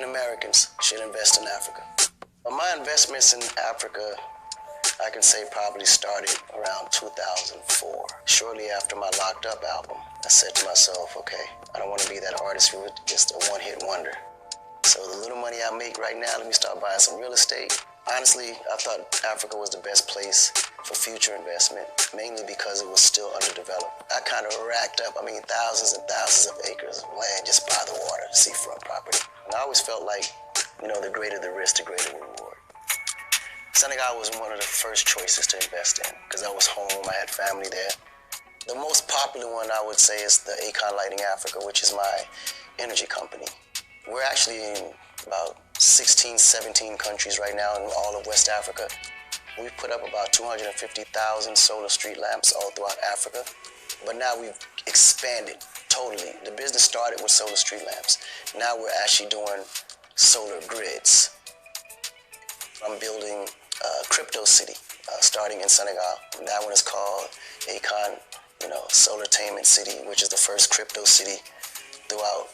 African Americans should invest in Africa. Well, my investments in Africa, I can say, probably started around 2004. Shortly after my Locked Up album, I said to myself, okay, I don't want to be that artist who was just a one-hit wonder. So the little money I make right now, let me start buying some real estate. Honestly, I thought Africa was the best place for future investment, mainly because it was still underdeveloped. I kind of racked up, thousands and thousands of acres of land just by the water, seafront property. And I always felt like, the greater the risk, the greater the reward. Senegal was one of the first choices to invest in because I was home, I had family there. The most popular one, I would say, is the Akon Lighting Africa, which is my energy company. We're actually in about 16, 17 countries right now in all of West Africa. We've put up about 250,000 solar street lamps all throughout Africa, but now we've expanded totally. The business started with solar street lamps. Now we're actually doing solar grids. I'm building a crypto city starting in Senegal. That one is called Akon, Solartainment City, which is the first crypto city throughout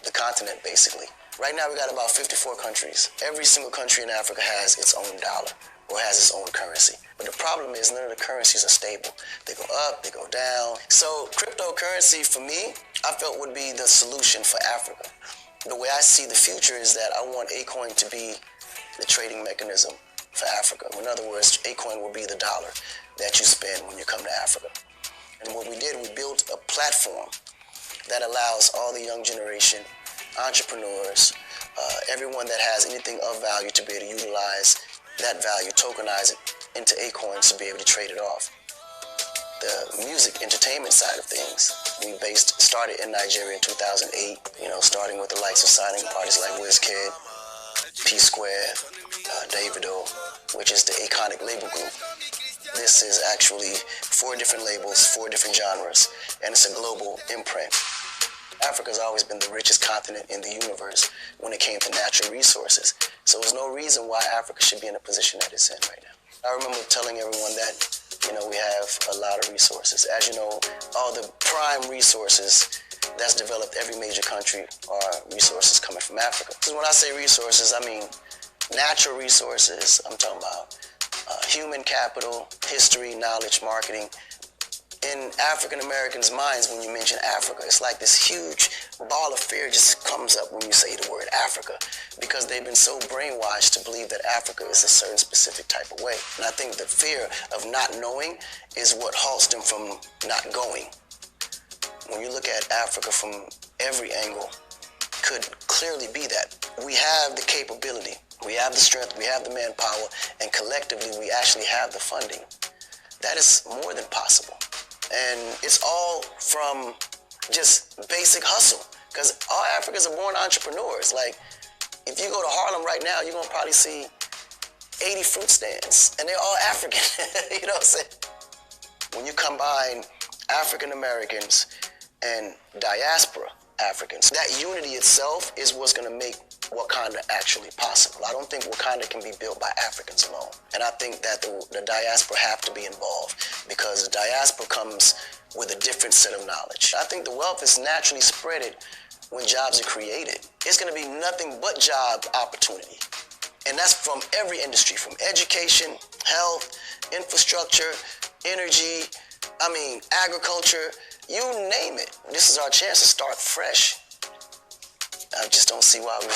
the continent, basically. Right now, we got about 54 countries. Every single country in Africa has its own dollar or has its own currency. But the problem is none of the currencies are stable. They go up, they go down. So cryptocurrency, for me, I felt would be the solution for Africa. The way I see the future is that I want Akon to be the trading mechanism for Africa. In other words, Akon will be the dollar that you spend when you come to Africa. And what we did, we built a platform that allows all the young generation, entrepreneurs, everyone that has anything of value to be able to utilize that value, tokenize it into Akon to be able to trade it off. The music entertainment side of things, we started in Nigeria in 2008, starting with the likes of signing artists like Wizkid, P-Square, Davido, which is the Iconic label group. This is actually 4 different labels, 4 different genres, and it's a global imprint. Africa's always been the richest continent in the universe when it came to natural resources. So there's no reason why Africa should be in the position that it's in right now. I remember telling everyone that, we have a lot of resources. As you know, all the prime resources that's developed every major country are resources coming from Africa. Because when I say resources, I mean natural resources. I'm talking about human capital, history, knowledge, marketing. In African Americans' minds, when you mention Africa, it's like this huge ball of fear just comes up when you say the word Africa, because they've been so brainwashed to believe that Africa is a certain specific type of way. And I think the fear of not knowing is what halts them from not going. When you look at Africa from every angle, could clearly be that we have the capability, we have the strength, we have the manpower, and collectively we actually have the funding. That is more than possible. And it's all from just basic hustle, because all Africans are born entrepreneurs. Like, if you go to Harlem right now, you're gonna probably see 80 fruit stands, and they're all African. You know what I'm saying? When you combine African Americans and diaspora Africans, that unity itself is what's gonna make Wakanda actually possible. I don't think Wakanda can be built by Africans alone. And I think that the diaspora have to be involved, because the diaspora comes with a different set of knowledge. I think the wealth is naturally spreaded when jobs are created. It's going to be nothing but job opportunity. And that's from every industry, from education, health, infrastructure, energy, agriculture, you name it. This is our chance to start fresh. I just don't see why we